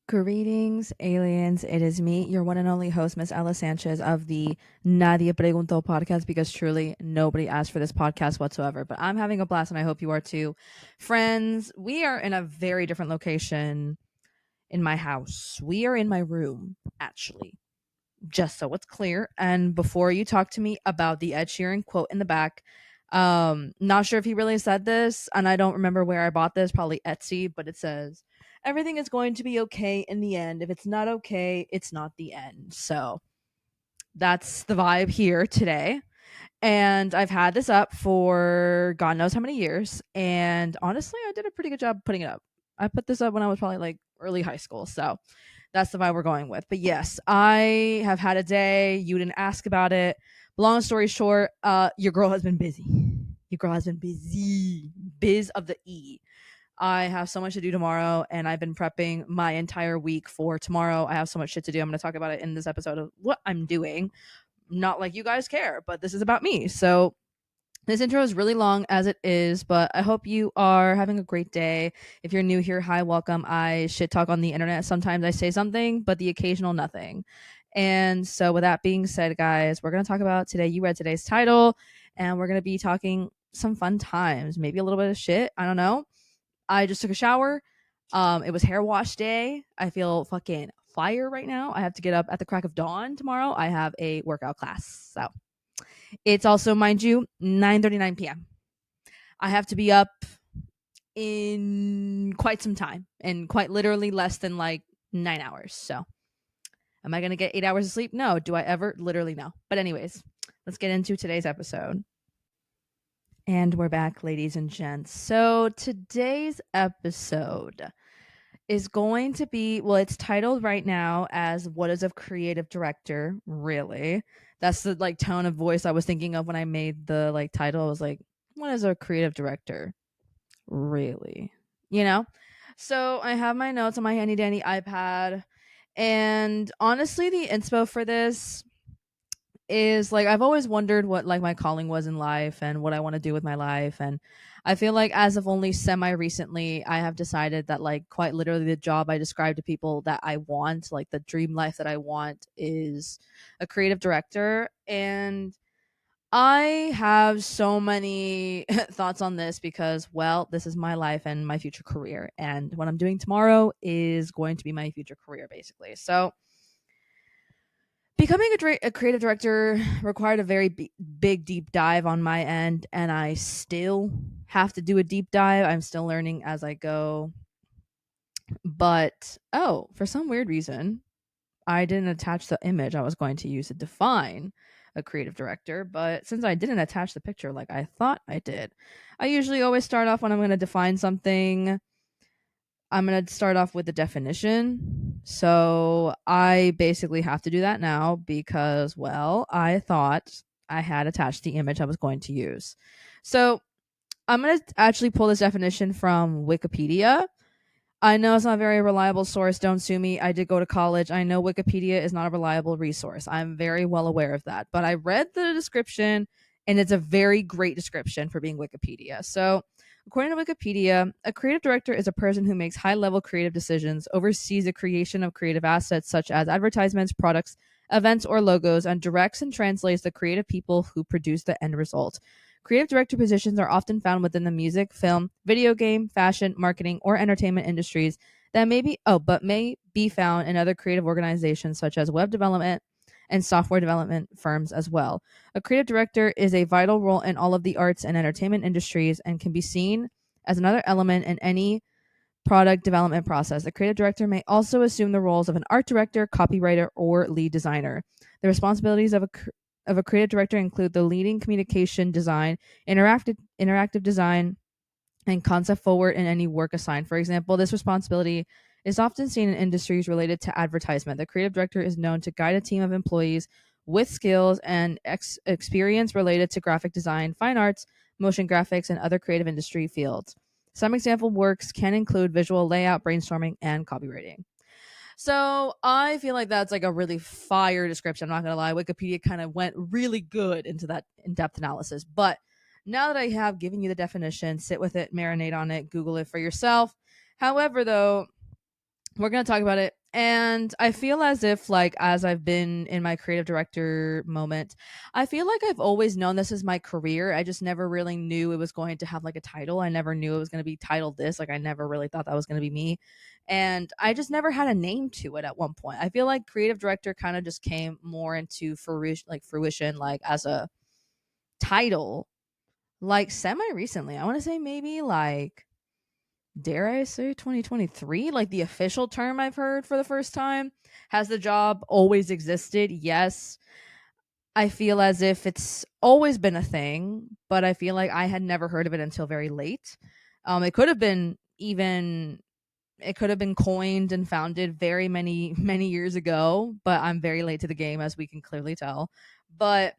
Greetings, aliens. It is me, your one and only host, Miss Ella Sanchez of the Nadie Preguntó podcast, because truly nobody asked for this podcast whatsoever. But I'm having a blast, and I hope you are too. Friends, we are in a very different location in my house. We are in my room, actually, just so it's clear. And before you talk to me about the Ed Sheeran quote in the back, not sure if he really said this, and I don't remember where I bought this, probably Etsy, but it says everything is going to be okay in the end. If it's not okay, it's not the end. So that's the vibe here today. And I've had this up for God knows how many years. And honestly, I did a pretty good job putting it up. I put this up when I was probably like early high school. So that's the vibe we're going with. But yes, I have had a day. You didn't ask about it. Long story short, your girl has been busy. Your girl has been busy. Biz of the E. I have so much to do tomorrow, and I've been prepping my entire week for tomorrow. I have so much shit to do. I'm going to talk about it in this episode of what I'm doing. Not like you guys care, but this is about me. So this intro is really long as it is, but I hope you are having a great day. If you're new here, hi, welcome. I shit talk on the internet. Sometimes I say something, but the occasional nothing. And so, with that being said, guys, we're going to talk about today. You read today's title, and we're going to be talking some fun times, maybe a little bit of shit. I don't know. I just took a shower. It was hair wash day. I feel fucking fire right now. I have to get up at the crack of dawn tomorrow. I have a workout class. So it's also, mind you, 9:39 p.m. I have to be up in quite some time, and quite literally less than like 9 hours. So am I going to get 8 hours of sleep? No. Do I ever? Literally no. But anyways, let's get into today's episode. And we're back, ladies and gents. So today's episode is going to be, well, it's titled right now as "What is a creative director?" Really? That's the like tone of voice I was thinking of when I made the like title. I was like, what is a creative director? Really? You know? So I have my notes on my handy dandy iPad. And honestly, the inspo for this is like I've always wondered what like my calling was in life and what I want to do with my life. And I feel like as of only semi recently, I have decided that like quite literally the job I describe to people that I want, like the dream life that I want, is a creative director. And I have so many thoughts on this because, well, this is my life and my future career. And what I'm doing tomorrow is going to be my future career, basically. So becoming a creative director required a very big deep dive on my end, and I still have to do a deep dive. I'm still learning as I go. But oh, for some weird reason, I didn't attach the image I was going to use to define a creative director. But since I didn't attach the picture like I thought I did, I usually always start off when I'm going to define something. I'm going to start off with the definition. So I basically have to do that now because, well, I thought I had attached the image I was going to use. So I'm going to actually pull this definition from Wikipedia. I know it's not a very reliable source. Don't sue me. I did go to college. I know Wikipedia is not a reliable resource. I'm very well aware of that. But I read the description, and it's a very great description for being Wikipedia. So, according to Wikipedia, a creative director is a person who makes high level creative decisions, oversees the creation of creative assets such as advertisements, products, events, or logos, and directs and translates the creative people who produce the end result. Creative director positions are often found within the music, film, video game, fashion, marketing, or entertainment industries that may be found in other creative organizations such as web development and software development firms as well. A creative director is a vital role in all of the arts and entertainment industries and can be seen as another element in any product development process. A creative director may also assume the roles of an art director, copywriter, or lead designer. The responsibilities of a creative director include the leading communication design, interactive design, and concept forward in any work assigned. For example, this responsibility is often seen in industries related to advertisement. The creative director is known to guide a team of employees with skills and experience related to graphic design, fine arts, motion graphics, and other creative industry fields. Some example works can include visual layout, brainstorming, and copywriting. So I feel like that's like a really fire description. I'm not gonna lie, Wikipedia kind of went really good into that in-depth analysis. But now that I have given you the definition, sit with it, marinate on it, Google it for yourself. However, though, we're going to talk about it. And I feel as if, like, as I've been in my creative director moment, I feel like I've always known this is my career. I just never really knew it was going to have like a title. I never knew it was going to be titled this. Like, I never really thought that was going to be me. And I just never had a name to it at one point. I feel like creative director kind of just came more into fruition, like as a title, like semi recently. I want to say maybe like, dare I say 2023, like the official term I've heard for the first time. Has the job always existed? Yes. I feel as if it's always been a thing, but I feel like I had never heard of it until very late. It could have been even it could have been coined and founded very many years ago, but I'm very late to the game, as we can clearly tell. But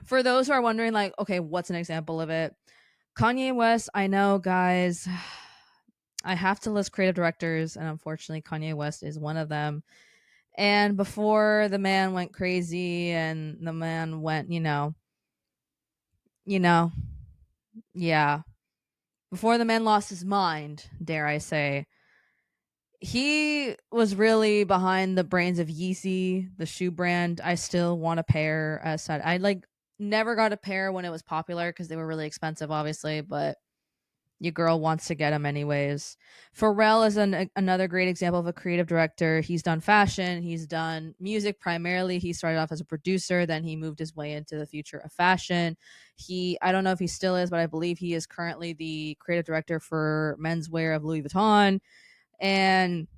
for those who are wondering, like, okay, what's an example of it? Kanye West, I know, guys, I have to list creative directors, and unfortunately, Kanye West is one of them. And before the man went crazy and the man went, you know, yeah, before the man lost his mind, dare I say, he was really behind the brains of Yeezy, the shoe brand. I still want a pair. As said, I like never got a pair when it was popular because they were really expensive, obviously, but your girl wants to get them anyways. Pharrell is another great example of a creative director. He's done fashion, he's done music primarily. He started off as a producer, then he moved his way into the future of fashion. I don't know if he still is, but I believe he is currently the creative director for menswear of Louis Vuitton. And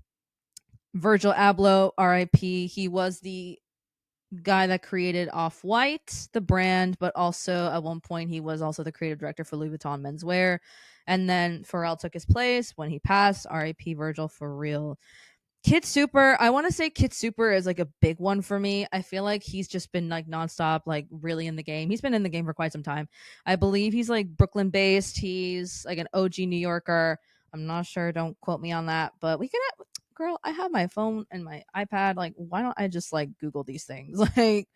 Virgil Abloh, RIP, he was the guy that created Off White, the brand, but also at one point he was also the creative director for Louis Vuitton menswear. And then Pharrell took his place when he passed. RIP Virgil, for real. Kid Super, I want to say Kid Super is like a big one for me. I feel like he's just been like nonstop, like really in the game. He's been in the game for quite some time. I believe he's like Brooklyn based. He's like an OG New Yorker. I'm not sure. Don't quote me on that, but we can. Girl, I have my phone and my iPad. Like, why don't I just like Google these things? Like,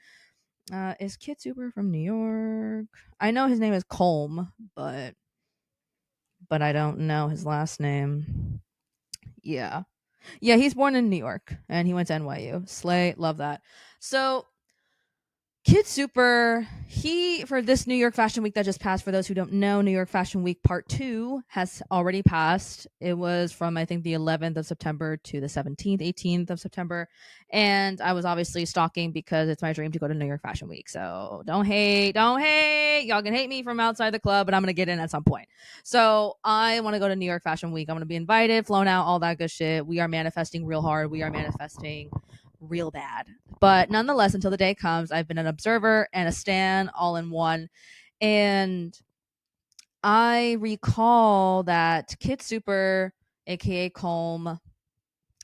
is Kid Super from New York? I know his name is Colm, but I don't know his last name. Yeah. Yeah, he's born in New York and he went to NYU. Slay, love that. So Kid Super, he, for this New York Fashion Week that just passed, for those who don't know, New York Fashion Week Part 2 has already passed. It was from, I think, the 11th of September to the 17th, 18th of September. And I was obviously stalking because it's my dream to go to New York Fashion Week. So don't hate, don't hate. Y'all can hate me from outside the club, but I'm going to get in at some point. So I want to go to New York Fashion Week. I'm going to be invited, flown out, all that good shit. We are manifesting real hard. We are manifesting real bad. But nonetheless, until the day comes, I've been an observer and a stan all in one. And I recall that Kid Super, aka Colm,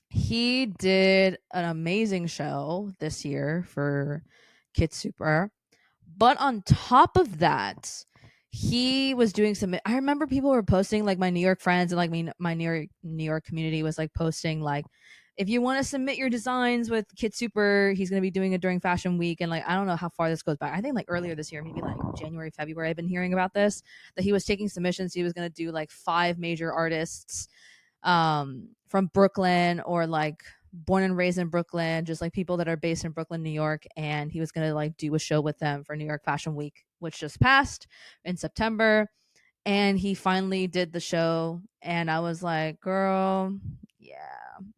he did an amazing show this year for Kid Super. But on top of that, he was doing some. I remember people were posting, like my New York friends and like my New York community was like posting like, if you want to submit your designs with Kid Super, he's going to be doing it during Fashion Week. And like, I don't know how far this goes back. I think like earlier this year, maybe like January, February, I've been hearing about this, that he was taking submissions. He was going to do like 5 major artists from Brooklyn, or like born and raised in Brooklyn, just like people that are based in Brooklyn, New York. And he was going to like do a show with them for New York Fashion Week, which just passed in September. And he finally did the show. And I was like, girl, yeah,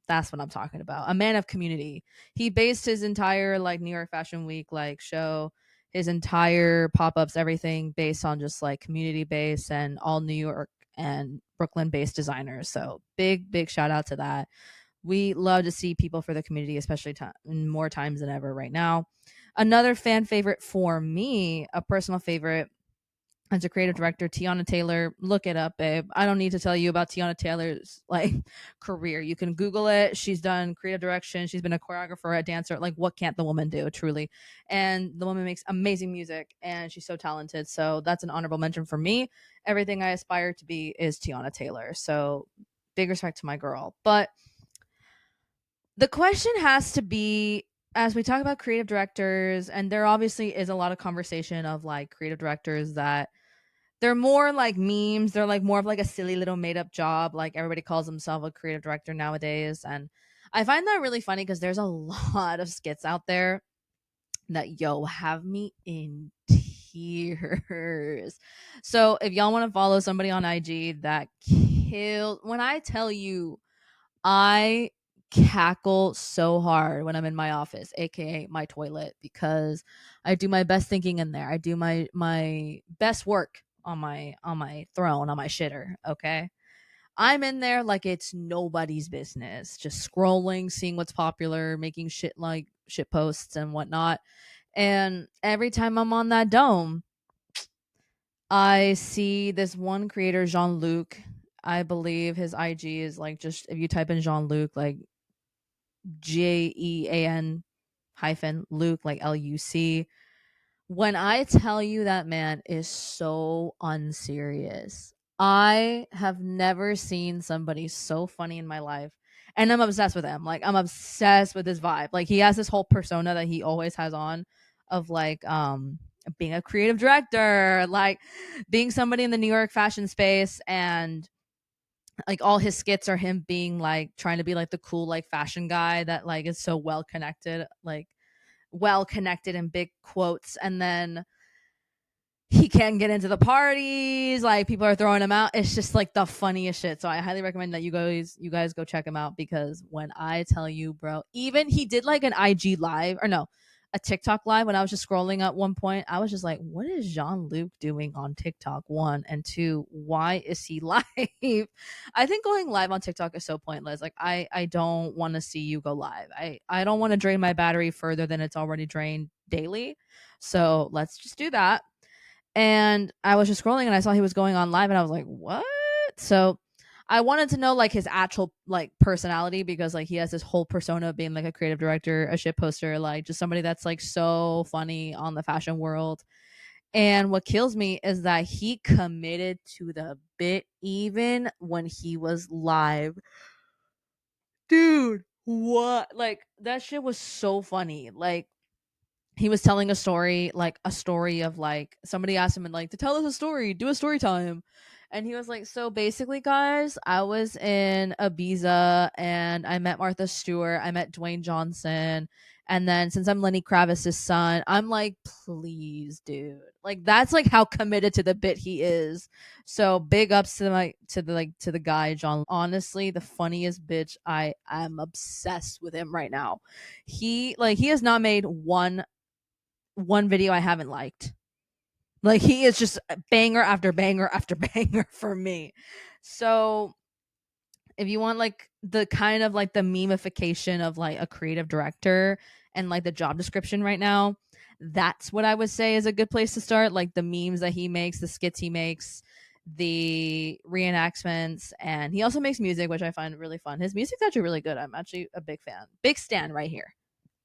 that's what I'm talking about. A man of community. He based his entire like New York Fashion Week like show, his entire pop-ups, everything based on just like community based and all New York and Brooklyn based designers. So big shout out to that. We love to see people for the community, especially more times than ever right now. Another fan favorite for me, a personal favorite, as a creative director, Tiana Taylor. Look it up, babe. I don't need to tell you about Tiana Taylor's like career. You can Google it. She's done creative direction. She's been a choreographer, a dancer. Like, what can't the woman do, truly? And the woman makes amazing music and she's so talented. So that's an honorable mention for me. Everything I aspire to be is Tiana Taylor. So big respect to my girl. But the question has to be, as we talk about creative directors, and there obviously is a lot of conversation of like creative directors that they're more like memes. They're like more of like a silly little made up job. Like everybody calls themselves a creative director nowadays. And I find that really funny because there's a lot of skits out there that have me in tears. So if y'all want to follow somebody on IG that kills, when I tell you, I cackle so hard when I'm in my office, aka my toilet, because I do my best thinking in there. I do my best work on my throne, on my shitter, okay? I'm in there like it's nobody's business, just scrolling, seeing what's popular, making shit like shit posts and whatnot. And every time I'm on that dome, I see this one creator, Jean Luc. I believe his IG is like, just if you type in Jean Luc, like Jean hyphen Luke, like Luc. When I tell you that man is so unserious, I have never seen somebody so funny in my life. And I'm obsessed with him. Like I'm obsessed with his vibe. Like he has this whole persona that he always has on of like being a creative director, like being somebody in the New York fashion space, and like all his skits are him being like trying to be like the cool like fashion guy that like is so well connected in big quotes, and then he can't get into the parties, like people are throwing him out. It's just like the funniest shit. So I highly recommend that you guys go check him out, because when I tell you, bro, even he did like an IG live, or no, a TikTok live when I was just scrolling at one point. I was just like, what is Jean-Luc doing on TikTok? One, and two, why is he live? I think going live on TikTok is so pointless. Like I don't want to see you go live. I don't want to drain my battery further than it's already drained daily. So let's just do that. And I was just scrolling and I saw he was going on live and I was like, what? So I wanted to know like his actual like personality, because like he has this whole persona of being like a creative director, a shit poster, like just somebody that's like so funny on the fashion world. And what kills me is that he committed to the bit even when he was live. Dude, what? Like that shit was so funny. Like he was telling a story, like a story of like somebody asked him and like to tell us a story, do a story time. And he was like, so basically, guys, I was in Ibiza and I met Martha Stewart, I met Dwayne Johnson, and then since I'm Lenny Kravitz's son, I'm like, please, dude, like that's like how committed to the bit he is. So big ups to the guy John. Honestly, the funniest bitch. I am obsessed with him right now. He has not made one video I haven't liked. Like he is just banger after banger after banger for me. So if you want like the kind of like the memification of like a creative director and like the job description right now, that's what I would say is a good place to start. Like the memes that he makes, the skits he makes, the reenactments, and he also makes music, which I find really fun. His music's actually really good. I'm actually a big fan. Big stan right here.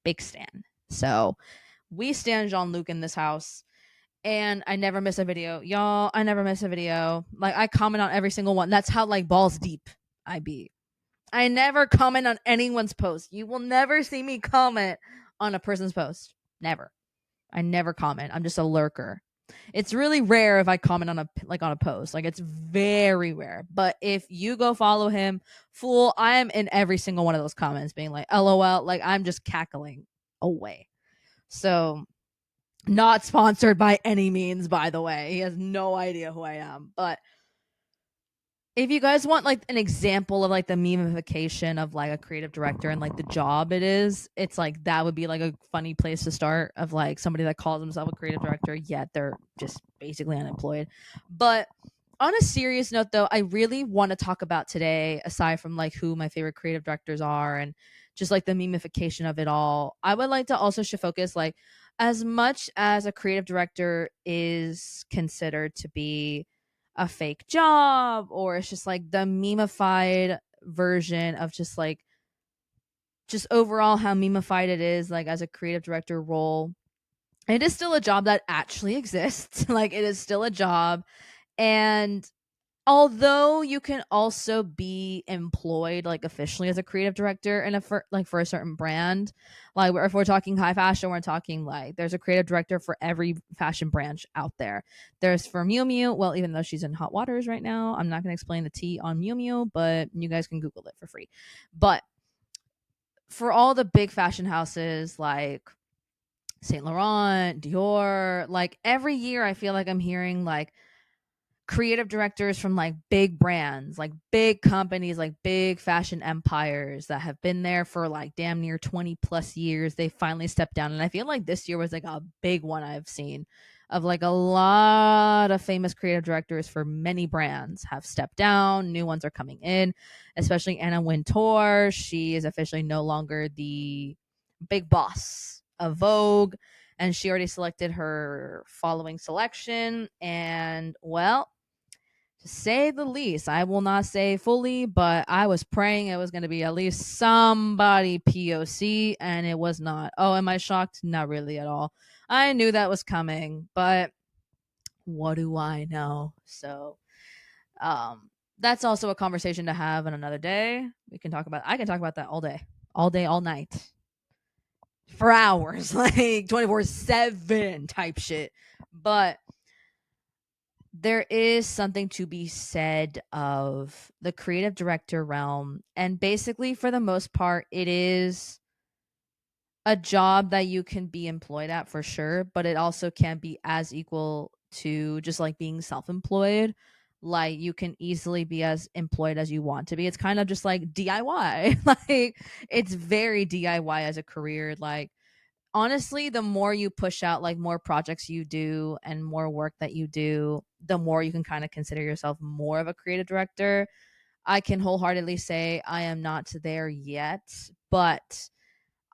Big stan. So we stand Jean Luc in this house, and I never miss a video. Y'all, I never miss a video. Like I comment on every single one. That's how like balls deep I be. I never comment on anyone's post. You will never see me comment on a person's post. Never. I never comment. I'm just a lurker. It's really rare if I comment on a post. Like it's very rare. But if you go follow him, fool, I am in every single one of those comments being like, LOL, like I'm just cackling away. So not sponsored by any means, by the way. He has no idea who I am. But if you guys want like an example of like the memification of like a creative director and like the job it is, it's like that would be like a funny place to start, of like somebody that calls himself a creative director, yet they're just basically unemployed. But on a serious note though, I really want to talk about today, aside from like who my favorite creative directors are and just like the memification of it all, I would like to also should focus like, as much as a creative director is considered to be a fake job, or it's just like the memeified version of just overall how memeified it is, like as a creative director role, it is still a job that actually exists. Like it is still a job. And Although you can also be employed like officially as a creative director and for a certain brand, like if we're talking high fashion, we're talking like there's a creative director for every fashion branch out there. There's for Miu Miu. Well, even though she's in hot waters right now, I'm not going to explain the tea on Miu Miu, but you guys can Google it for free. But for all the big fashion houses like Saint Laurent, Dior, like every year I feel like I'm hearing like creative directors from like big brands, like big companies, like big fashion empires that have been there for like damn near 20 plus years. They finally stepped down. And I feel like this year was like a big one I've seen of like a lot of famous creative directors for many brands have stepped down. New ones are coming in, especially Anna Wintour. She is officially no longer the big boss of Vogue, and she already selected her following selection. And well, to say the least, I will not say fully, but I was praying it was going to be at least somebody POC, and it was not. Oh, am I shocked? Not really at all. I knew that was coming, but what do I know? So, that's also a conversation to have on another day. We can talk about. I can talk about that all day, all night, for hours, like 24/7 type shit. But there is something to be said of the creative director realm. And basically, for the most part, it is a job that you can be employed at for sure, but it also can be as equal to just like being self employed. Like you can easily be as employed as you want to be. It's kind of just like DIY. Like it's very DIY as a career. Like honestly, the more you push out, like more projects you do and more work that you do, the more you can kind of consider yourself more of a creative director. I can wholeheartedly say I am not there yet, but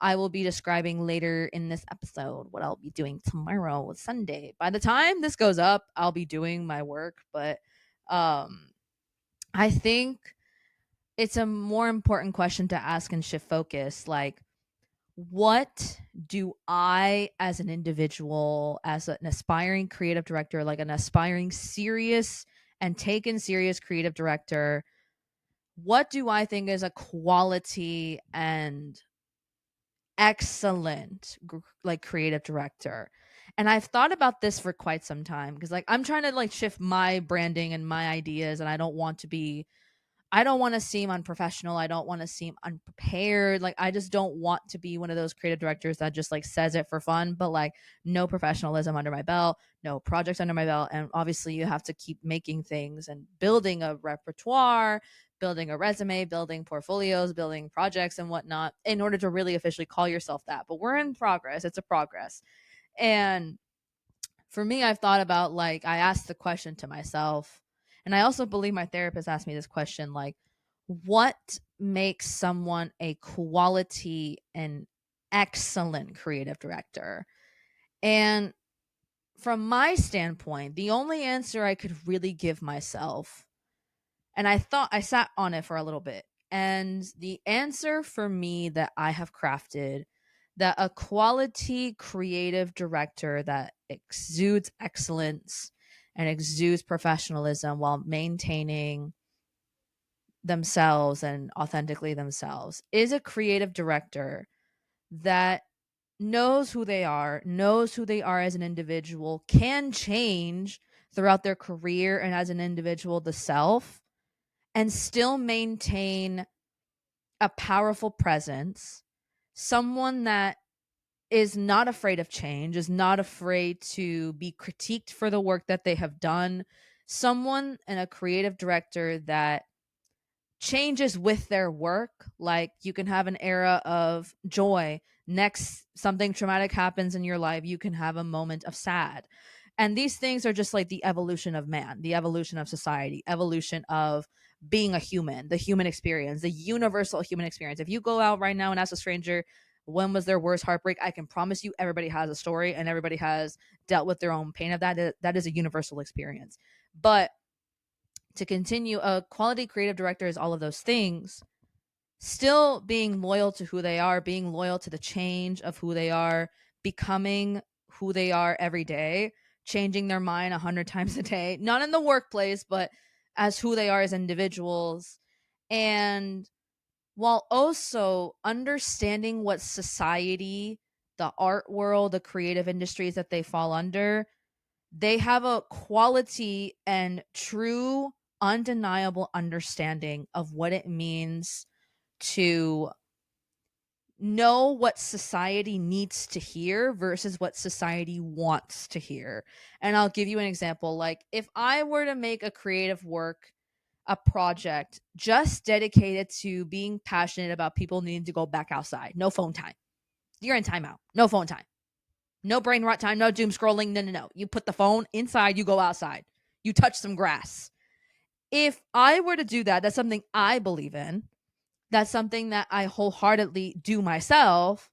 I will be describing later in this episode what I'll be doing tomorrow, Sunday. By the time this goes up, I'll be doing my work, but um I think it's a more important question to ask and shift focus. Like, what do I, as an individual, as an aspiring creative director, like an aspiring serious and taken serious creative director, what do I think is a quality and excellent like creative director? And I've thought about this for quite some time because like I'm trying to like shift my branding and my ideas, and I don't want to seem unprofessional. I don't want to seem unprepared. Like I just don't want to be one of those creative directors that just like says it for fun, but like no professionalism under my belt, no projects under my belt. And obviously you have to keep making things and building a repertoire, building a resume, building portfolios, building projects and whatnot in order to really officially call yourself that. But we're in progress. It's a progress. And for me, I've thought about like I asked the question to myself, and I also believe my therapist asked me this question like, what makes someone a quality and excellent creative director? And from my standpoint, the only answer I could really give myself, and I sat on it for a little bit, and the answer for me that I have crafted, that a quality creative director that exudes excellence and exudes professionalism while maintaining themselves and authentically themselves, is a creative director that knows who they are as an individual, can change throughout their career and as an individual, the self, and still maintain a powerful presence, someone that is not afraid of change, is not afraid to be critiqued for the work that they have done, someone and a creative director that changes with their work. Like you can have an era of joy, next something traumatic happens in your life, you can have a moment of sad. And these things are just like the evolution of man, the evolution of society, evolution of being a human, the human experience, the universal human experience. If you go out right now and ask a stranger when was their worst heartbreak, I can promise you everybody has a story and everybody has dealt with their own pain of that. That is a universal experience. But to continue, a quality creative director is all of those things, still being loyal to who they are, being loyal to the change of who they are, becoming who they are every day, changing their mind 100 times a day, not in the workplace, but as who they are as individuals, and while also understanding what society, the art world, the creative industries that they fall under, they have a quality and true, undeniable understanding of what it means to know what society needs to hear versus what society wants to hear. And I'll give you an example. Like, if I were to make a creative work, a project just dedicated to being passionate about people needing to go back outside, no phone time. You're in timeout. No phone time. No brain rot time. No doom scrolling. No, no, no. You put the phone inside, you go outside. You touch some grass. If I were to do that, that's something I believe in. That's something that I wholeheartedly do myself.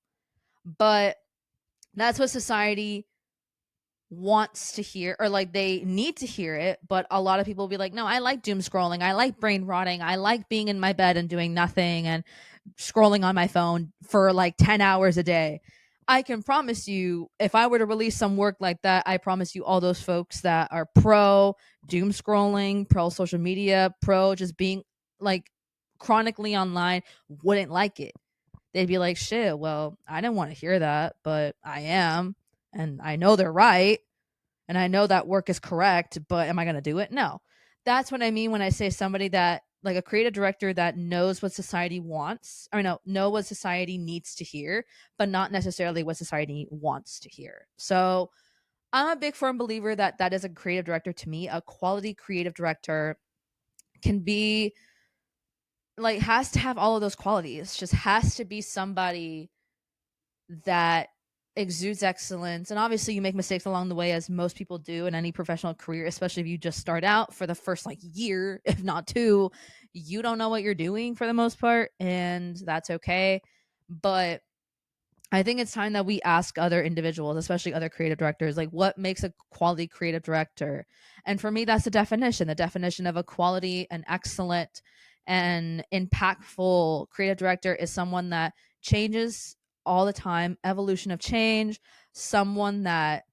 But that's what society wants to hear, or like they need to hear it. But a lot of people will be like, no, I like doom scrolling. I like brain rotting. I like being in my bed and doing nothing and scrolling on my phone for like 10 hours a day. I can promise you, if I were to release some work like that, I promise you all those folks that are pro doom scrolling, pro social media, pro just being like chronically online wouldn't like it. They'd be like, shit, well, I didn't want to hear that, but I am. And I know they're right. And I know that work is correct, but am I going to do it? No. That's what I mean when I say somebody that, like a creative director that knows what society wants, or no, know what society needs to hear, but not necessarily what society wants to hear. So I'm a big firm believer that that is a creative director to me. A quality creative director can be like, has to have all of those qualities, just has to be somebody that exudes excellence. And obviously you make mistakes along the way, as most people do in any professional career, especially if you just start out. For the first like year, if not two, you don't know what you're doing for the most part, and that's okay. But I think it's time that we ask other individuals, especially other creative directors, like, what makes a quality creative director? And for me, that's the definition. The definition of a quality and excellent and impactful creative director is someone that changes all the time, evolution of change, someone that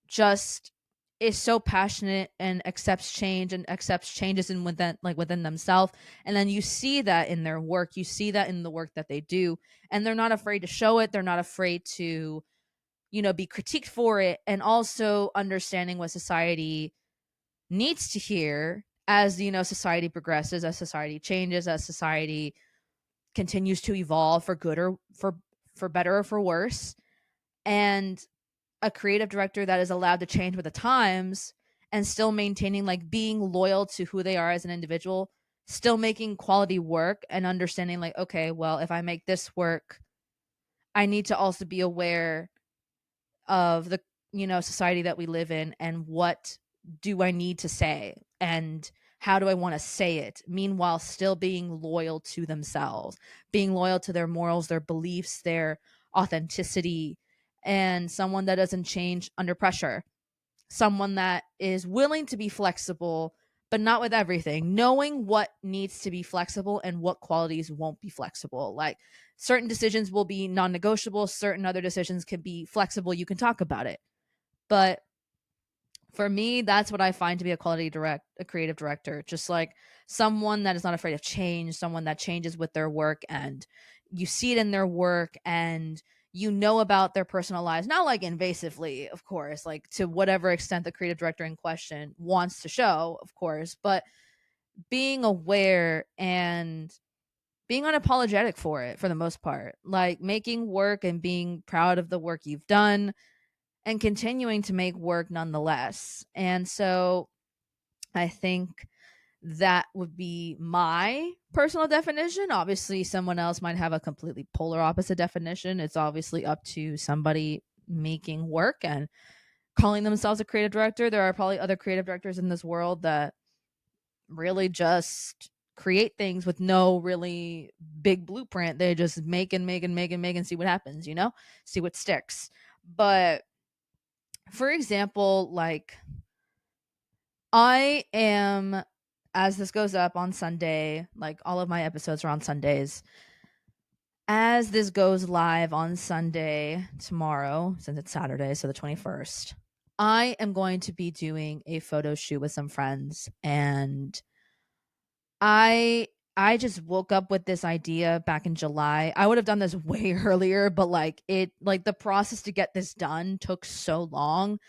just is so passionate and accepts changes in within themselves. And then you see that in their work, you see that in the work that they do, and they're not afraid to show it. They're not afraid to, be critiqued for it. And also understanding what society needs to hear as, society progresses, as society changes, as society continues to evolve for good or for better or for worse. And a creative director that is allowed to change with the times and still maintaining, like, being loyal to who they are as an individual, still making quality work, and understanding, like, okay, well, if I make this work, I need to also be aware of the, society that we live in, and what do I need to say, and how do I want to say it, meanwhile still being loyal to themselves, being loyal to their morals, their beliefs, their authenticity, and someone that doesn't change under pressure, someone that is willing to be flexible, but not with everything, knowing what needs to be flexible and what qualities won't be flexible. Like, certain decisions will be non-negotiable, certain other decisions can be flexible, you can talk about it. But for me, that's what I find to be a creative director. Just like someone that is not afraid of change, someone that changes with their work, and you see it in their work, and about their personal lives, not like invasively, of course, like to whatever extent the creative director in question wants to show, of course, but being aware and being unapologetic for it for the most part, like making work and being proud of the work you've done, and continuing to make work nonetheless. And so I think that would be my personal definition. Obviously, someone else might have a completely polar opposite definition. It's obviously up to somebody making work and calling themselves a creative director. There are probably other creative directors in this world that really just create things with no really big blueprint. They just make and make and make and make and see what happens, see what sticks. But for example, like, I am, as this goes up on Sunday, like all of my episodes are on Sundays. As this goes live on Sunday, tomorrow, since it's Saturday, so the 21st, I am going to be doing a photo shoot with some friends. And I I just woke up with this idea back in July. I would have done this way earlier, but like the process to get this done took so long,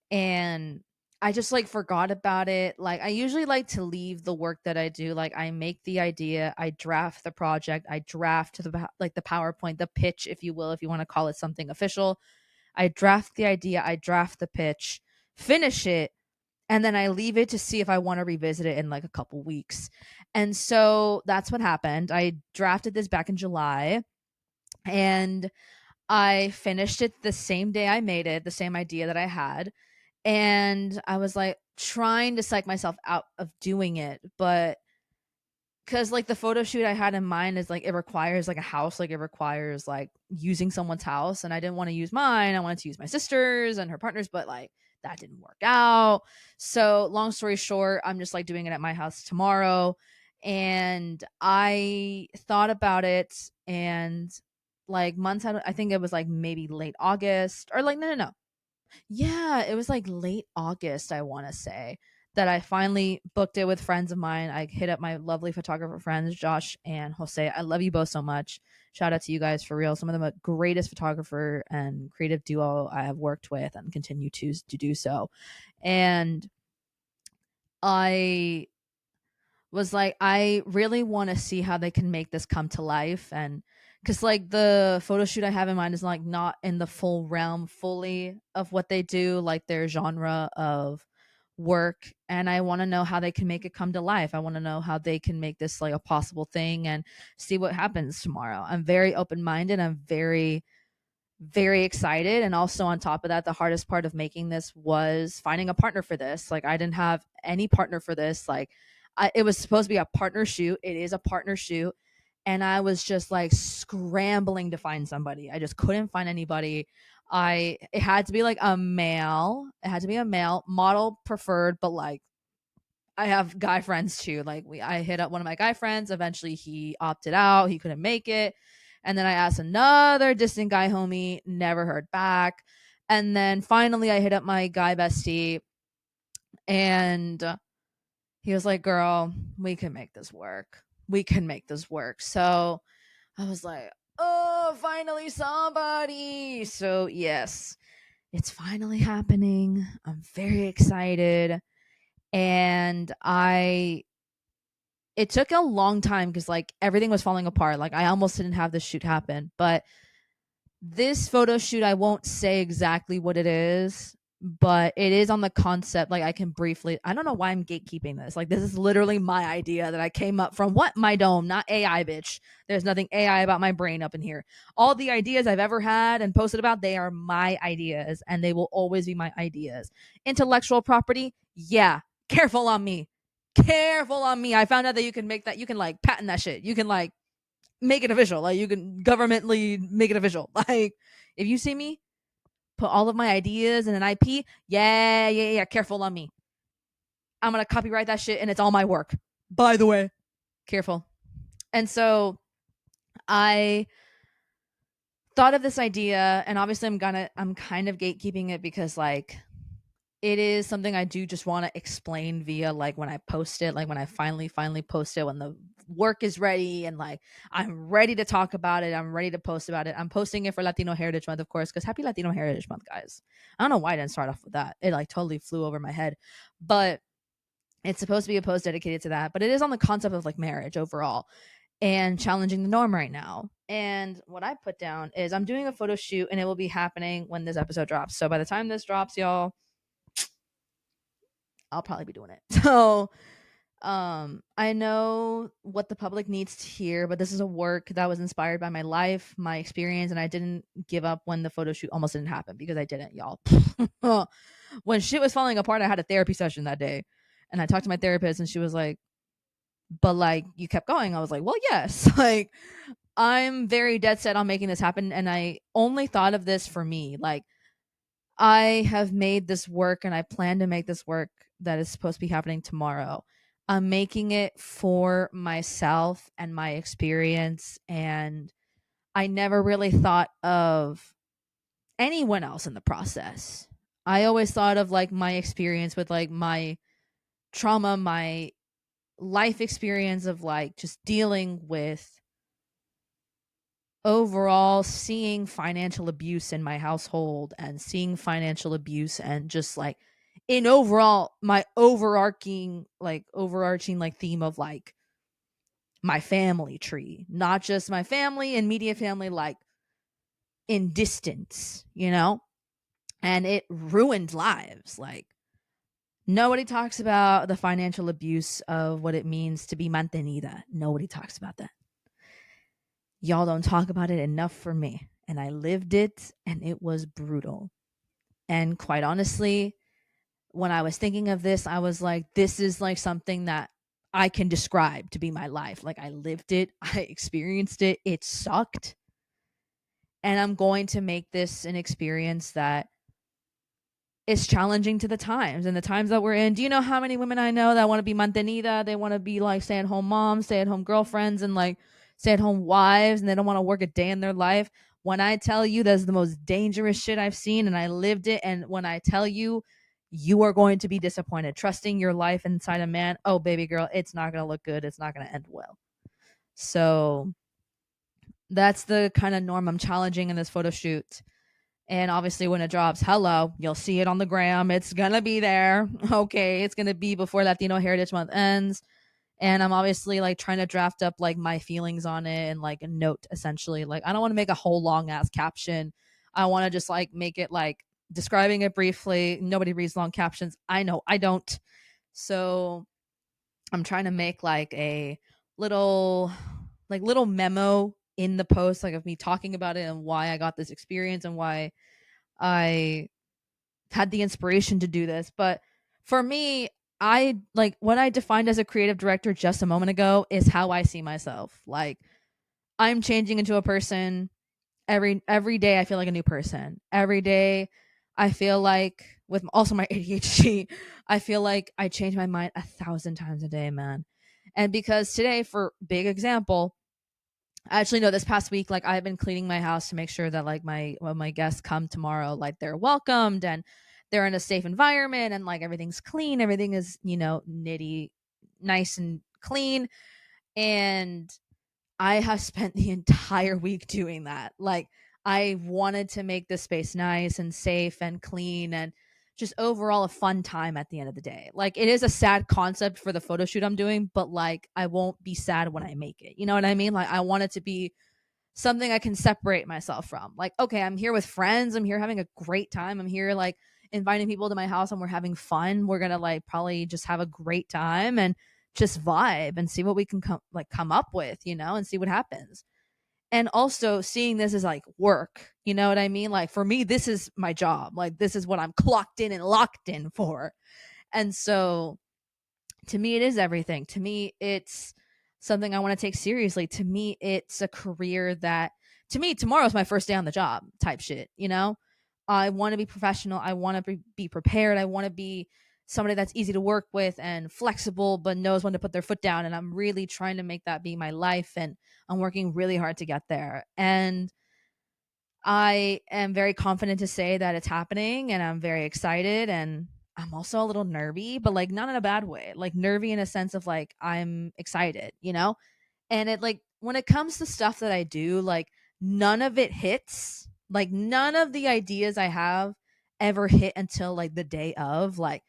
and I just like forgot about it. Like I usually like to leave the work that I do. Like I make the idea, I draft the project, I draft like the PowerPoint, the pitch, if you will, if you want to call it something official. I draft the idea, I draft the pitch, finish it, and then I leave it to see if I want to revisit it in like a couple weeks. And so that's what happened. I drafted this back in July, and I finished it the same day I made it, the same idea that I had. And I was like trying to psych myself out of doing it, but because like the photo shoot I had in mind is like it requires like a house, like it requires like using someone's house, and I didn't want to use mine. I wanted to use my sister's and her partner's, but like that didn't work out. So long story short, I'm just like doing it at my house tomorrow. And I thought about it, and like months out, I think it was like maybe late August, or like no, yeah, it was like late August, I want to say, that I finally booked it with friends of mine. I hit up my lovely photographer friends, Josh and Jose. I love you both so much. Shout out to you guys for real. Some of the greatest photographer and creative duo I have worked with and continue to do so. And I was like, I really want to see how they can make this come to life. And because like the photo shoot I have in mind is like not in the full realm fully of what they do, like their genre of work. And I want to know how they can make it come to life. I want to know how they can make this like a possible thing and see what happens tomorrow. I'm very open minded. I'm very excited. And also, on top of that, the hardest part of making this was finding a partner for this. Like, I didn't have any partner for this. Like, it was supposed to be a partner shoot. It is a partner shoot. And I was just like scrambling to find somebody. I just couldn't find anybody. It had to be like a male. It had to be a male model preferred, but like I have guy friends too. Like I hit up one of my guy friends. Eventually, he opted out. He couldn't make it. And then I asked another distant guy homie. Never heard back. And then finally, I hit up my guy bestie, and he was like, "Girl, we can make this work. We can make this work." So I was like, "Oh, finally somebody!" So yes, it's finally happening. I'm very excited, and I it took a long time because like everything was falling apart. Like I almost didn't have this shoot happen. But this photo shoot, I won't say exactly what it is, but it is on the concept. Like I can briefly, I don't know why I'm gatekeeping this. Like this is literally my idea that I came up from what? My dome, not AI, bitch. There's nothing AI about my brain up in here. All the ideas I've ever had and posted about, they are my ideas, and they will always be my ideas. Intellectual property, yeah. Careful on me. Careful on me. I found out that you can make that, you can like patent that shit. You can like make it official. Like you can governmentally make it official. Like if you see me put all of my ideas in an IP, yeah. Careful on me. I'm gonna copyright that shit, and it's all my work. By the way, careful. And so I thought of this idea, and obviously I'm kind of gatekeeping it because like it is something I do just want to explain via like when I post it, like when I finally post it, when the work is ready and like I'm ready to talk about it, I'm ready to post about it. I'm posting it for Latino Heritage Month, of course, because happy Latino Heritage Month, guys. I don't know why I didn't start off with that. It like totally flew over my head. But it's supposed to be a post dedicated to that. But it is on the concept of like marriage overall and challenging the norm right now. And what I put down is I'm doing a photo shoot, and it will be happening when this episode drops. So by the time this drops, y'all, I'll probably be doing it. So I know what the public needs to hear, but this is a work that was inspired by my life, my experience, and I didn't give up when the photo shoot almost didn't happen, because I didn't, y'all. When shit was falling apart, I had a therapy session that day, and I talked to my therapist, and she was like, "But like you kept going." I was like, "Well, yes." Like I'm very dead set on making this happen, and I only thought of this for me. Like I have made this work, and I plan to make this work that is supposed to be happening tomorrow. I'm making it for myself and my experience. And I never really thought of anyone else in the process. I always thought of like my experience with like my trauma, my life experience of like just dealing with overall seeing financial abuse in my household and seeing financial abuse and just like in overall my overarching like theme of like my family tree, not just my family and media family, like in distance, you know? And it ruined lives. Like nobody talks about the financial abuse of what it means to be mantenida. Nobody talks about that. Y'all don't talk about it enough for me. And I lived it and it was brutal. And quite honestly, when I was thinking of this, I was like, this is like something that I can describe to be my life. Like I lived it, I experienced it, it sucked. And I'm going to make this an experience that is challenging to the times and the times that we're in. Do you know how many women I know that want to be mantenida? They want to be like stay at home moms, stay at home girlfriends, and like stay at home wives, and they don't want to work a day in their life. When I tell you that's the most dangerous shit I've seen and I lived it, and when I tell you you are going to be disappointed, trusting your life inside a man, oh baby girl, it's not going to look good. It's not going to end well. So that's the kind of norm I'm challenging in this photo shoot. And obviously, when it drops, hello, you'll see it on the gram. It's going to be there. Okay. It's going to be before Latino Heritage Month ends. And I'm obviously like trying to draft up like my feelings on it and like a note essentially. Like, I don't want to make a whole long ass caption. I want to just like make it like describing it briefly. Nobody reads long captions. I know I don't. So I'm trying to make like a little little memo in the post like of me talking about it and why I got this experience and why I had the inspiration to do this. But for me, I like what I defined as a creative director just a moment ago is how I see myself. Like I'm changing into a person every day. I feel like a new person. Every day I feel like with also my ADHD, I feel like I change my mind 1,000 times a day, man. And because today, for big example, actually no, this past week like I've been cleaning my house to make sure that like my when my guests come tomorrow like they're welcomed and they're in a safe environment and like everything's clean, everything is nitty nice and clean. And I have spent the entire week doing that. Like I wanted to make this space nice and safe and clean and just overall a fun time at the end of the day. Like it is a sad concept for the photo shoot I'm doing, but like I won't be sad when I make it. You know what I mean? Like I want it to be something I can separate myself from. Like, okay, I'm here with friends. I'm here having a great time. I'm here like inviting people to my house and we're having fun. We're going to like probably just have a great time and just vibe and see what we can come up with, and see what happens. And also seeing this as like work, you know what I mean? Like for me, this is my job. Like this is what I'm clocked in and locked in for. And so to me it is everything. To me it's something I want to take seriously. To me it's a career that, to me, tomorrow's my first day on the job type shit. I want to be professional. I want to be prepared. I want to be somebody that's easy to work with and flexible but knows when to put their foot down, and I'm really trying to make that be my life, and I'm working really hard to get there. And I am very confident to say that it's happening, and I'm very excited, and I'm also a little nervy, but like not in a bad way. Like nervy in a sense of like I'm excited. And it like when it comes to stuff that I do, like none of it hits. Like none of the ideas I have ever hit until like the day of. Like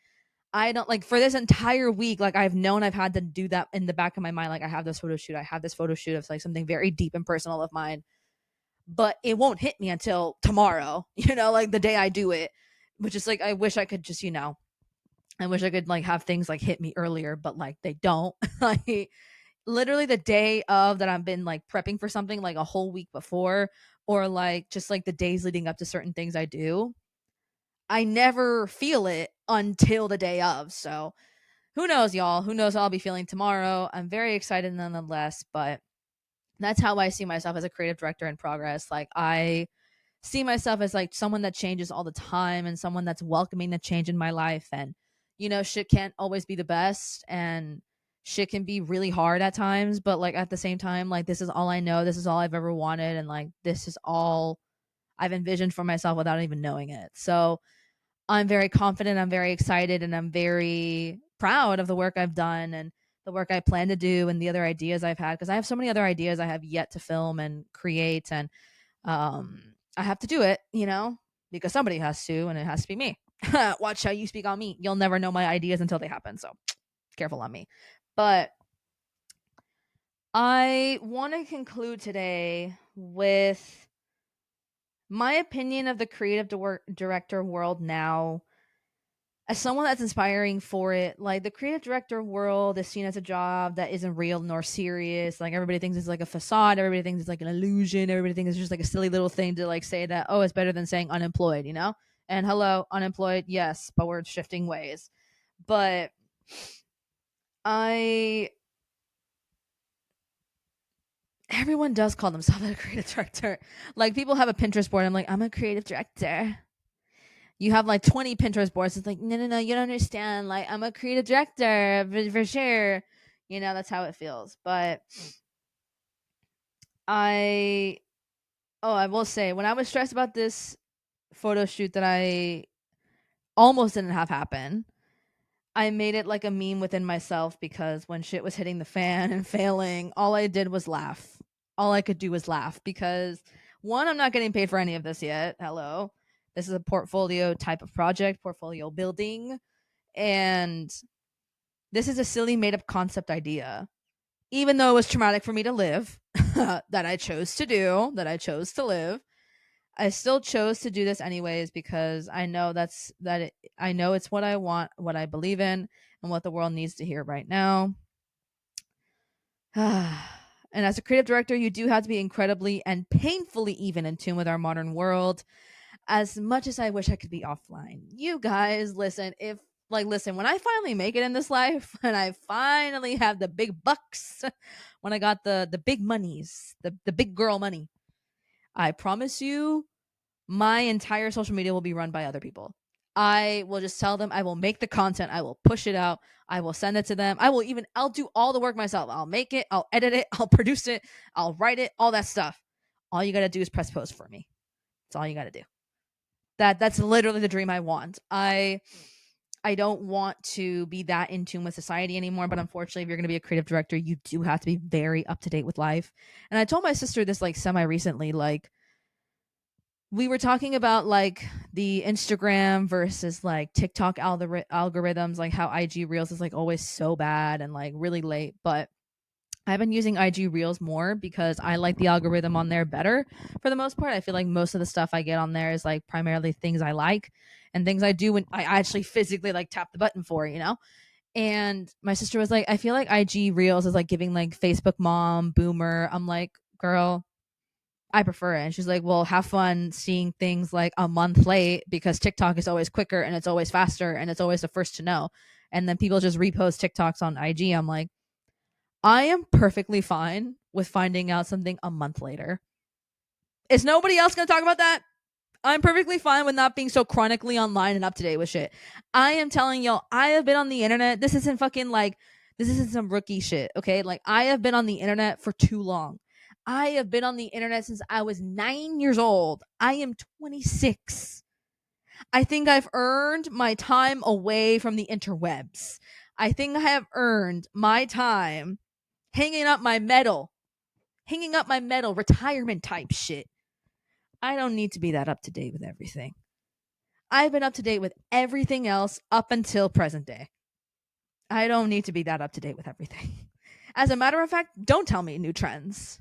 I don't like for this entire week, like I've known I've had to do that in the back of my mind. Like I have this photo shoot. I have this photo shoot of like something very deep and personal of mine, but it won't hit me until tomorrow, like the day I do it, which is like, I wish I could just, I wish I could like have things like hit me earlier, but like they don't. Like literally the day of that I've been like prepping for something like a whole week before, or like just like the days leading up to certain things I do, I never feel it until the day of. So who knows, y'all? Who knows how I'll be feeling tomorrow? I'm very excited nonetheless, but that's how I see myself as a creative director in progress. Like I see myself as like someone that changes all the time and someone that's welcoming the change in my life. And shit can't always be the best, and shit can be really hard at times, but like at the same time, like this is all I know, this is all I've ever wanted, and like this is all I've envisioned for myself without even knowing it. So I'm very confident, I'm very excited, and I'm very proud of the work I've done and the work I plan to do and the other ideas I've had, because I have so many other ideas I have yet to film and create, and I have to do it, because somebody has to, and it has to be me. Watch how you speak on me. You'll never know my ideas until they happen. So careful on me. But I want to conclude today with my opinion of the creative director world now, as someone that's inspiring for it. Like, the creative director world is seen as a job that isn't real nor serious. Like, everybody thinks it's like a facade. Everybody thinks it's like an illusion. Everybody thinks it's just like a silly little thing to like say that, oh, it's better than saying unemployed, And hello, unemployed, yes, but we're shifting ways. But everyone does call themselves a creative director. Like, people have a Pinterest board. I'm like, I'm a creative director. You have like 20 Pinterest boards. It's like, no, you don't understand. Like, I'm a creative director for sure. That's how it feels. But I will say, when I was stressed about this photo shoot that I almost didn't have happen, I made it like a meme within myself, because when shit was hitting the fan and failing, all I did was laugh. All I could do was laugh, because one, I'm not getting paid for any of this yet. Hello. This is a portfolio type of project, portfolio building. And this is a silly made up concept idea. Even though it was traumatic for me to live, that I chose to do, that I chose to live, I still chose to do this anyways, because I know I know it's what I want, what I believe in, and what the world needs to hear right now. And as a creative director, you do have to be incredibly and painfully even in tune with our modern world. As much as I wish I could be offline, you guys, listen, when I finally make it in this life, and I finally have the big bucks, when I got the big monies, the big girl money, I promise you, my entire social media will be run by other people. I will just tell them, I will make the content, I will push it out, I will send it to them. I'll do all the work myself. I'll make it, I'll edit it, I'll produce it, I'll write it, all that stuff. All you got to do is press post for me. That's all you got to do. That's literally the dream I want. I don't want to be that in tune with society anymore, but unfortunately, if you're going to be a creative director, you do have to be very up to date with life. And I told my sister this like semi recently, like, we were talking about like the Instagram versus like TikTok algorithms, like how IG Reels is like always so bad and like really late. But I've been using IG Reels more because I like the algorithm on there better for the most part. I feel like most of the stuff I get on there is like primarily things I like and things I do when I actually physically like tap the button for. And my sister was like, I feel like IG Reels is like giving like Facebook mom, boomer. I'm like, girl, I prefer it. And she's like, well, have fun seeing things like a month late, because TikTok is always quicker and it's always faster and it's always the first to know. And then people just repost TikToks on IG. I'm like, I am perfectly fine with finding out something a month later. Is nobody else going to talk about that? I'm perfectly fine with not being so chronically online and up to date with shit. I am telling y'all, I have been on the internet. This isn't some rookie shit, okay? Like, I have been on the internet for too long. I have been on the internet since I was 9 years old. I am 26. I think I've earned my time away from the interwebs. I think I have earned my time hanging up my medal, retirement type shit. I don't need to be that up to date with everything. I've been up to date with everything else up until present day. I don't need to be that up to date with everything. As a matter of fact, don't tell me new trends.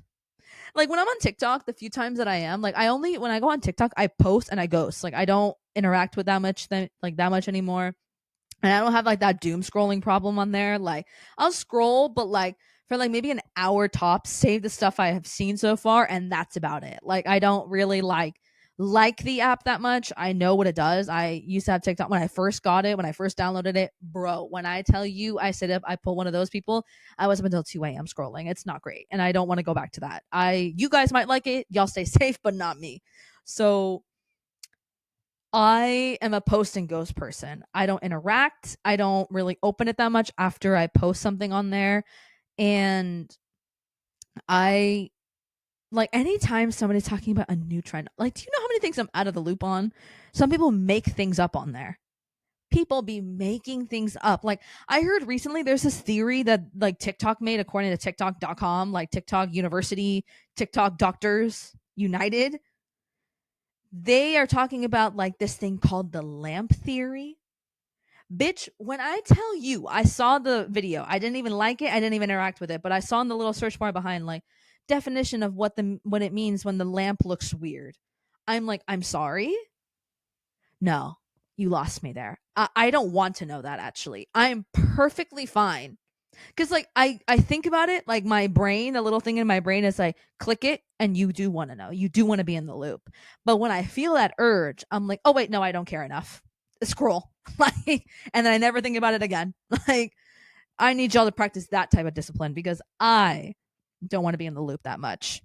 Like, when I'm on TikTok, the few times that I am, like, when I go on TikTok, I post and I ghost. Like, I don't interact with that much anymore. And I don't have like that doom scrolling problem on there. Like, I'll scroll, but like for like maybe an hour tops, save the stuff I have seen so far, and that's about it. Like, I don't really like the app that much. I know what it does. I used to have TikTok when I first got it, when I first downloaded it. Bro, when I tell you I sit up, I pull one of those people, I was up until 2 a.m. scrolling. It's not great. And I don't want to go back to that. You guys might like it. Y'all stay safe, but not me. So I am a post and ghost person. I don't interact. I don't really open it that much after I post something on there. And I like, anytime somebody's talking about a new trend, like, do you know how many things I'm out of the loop on? Some people make things up on there. people be making things up. Like, I heard recently there's this theory that like TikTok made, according to TikTok.com, like TikTok University, TikTok Doctors United. They are talking about like this thing called the lamp theory. Bitch, when I tell you, I saw the video. I didn't even like it. I didn't even interact with it, but I saw in the little search bar behind like definition of what it means when the lamp looks weird. I'm like, I'm sorry. No, you lost me there. I don't want to know that actually. I'm perfectly fine. Cause like I think about it, like my brain, a little thing in my brain is like click it and you do want to know. You do want to be in the loop. But when I feel that urge, I'm like, oh wait, no, I don't care enough. Scroll. Like, and then I never think about it again. Like, I need y'all to practice that type of discipline because I don't want to be in the loop that much.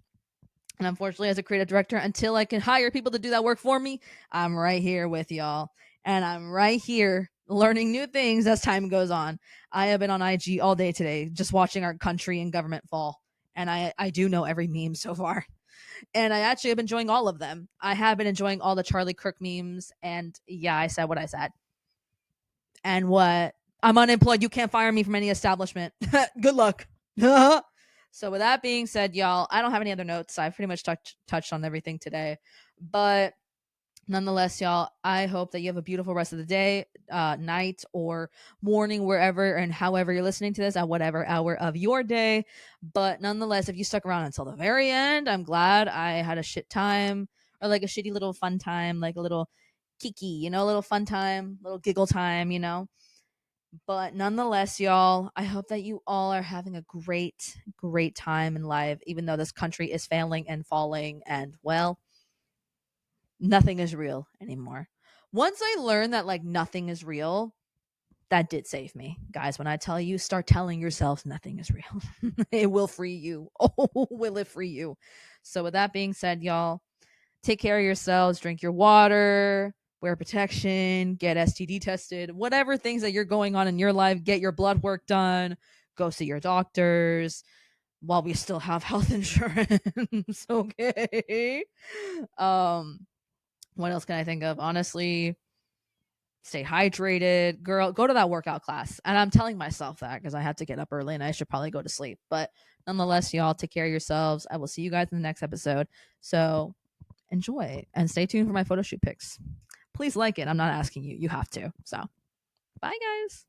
And unfortunately, as a creative director, until I can hire people to do that work for me, I'm right here with y'all. And I'm right here learning new things as time goes on. I have been on IG all day today, just watching our country and government fall. And I do know every meme so far. And I actually have been enjoying all of them. I have been enjoying all the Charlie Kirk memes. And yeah, I said what I said. And what? I'm unemployed. You can't fire me from any establishment. Good luck. So with that being said, y'all, I don't have any other notes. I've pretty much touched on everything today. But nonetheless, y'all, I hope that you have a beautiful rest of the day, night, or morning, wherever and however you're listening to this at whatever hour of your day. But nonetheless, if you stuck around until the very end, I'm glad. I had a shit time, or like a shitty little fun time, like a little kiki, a little fun time, little giggle time. But nonetheless, y'all, I hope that you all are having a great, great time in life, even though this country is failing and falling, and well, nothing is real anymore. Once I learned that like nothing is real, that did save me. Guys, when I tell you, start telling yourselves nothing is real. It will free you. Oh, will it free you? So with that being said, y'all, take care of yourselves, drink your water, wear protection, get STD tested, whatever things that you're going on in your life, get your blood work done, go see your doctors while we still have health insurance. Okay. What else can I think of? Honestly, stay hydrated. Girl, go to that workout class. And I'm telling myself that because I had to get up early and I should probably go to sleep. But nonetheless, y'all, take care of yourselves. I will see you guys in the next episode. So enjoy and stay tuned for my photo shoot pics. Please like it. I'm not asking you. You have to. So, bye, guys.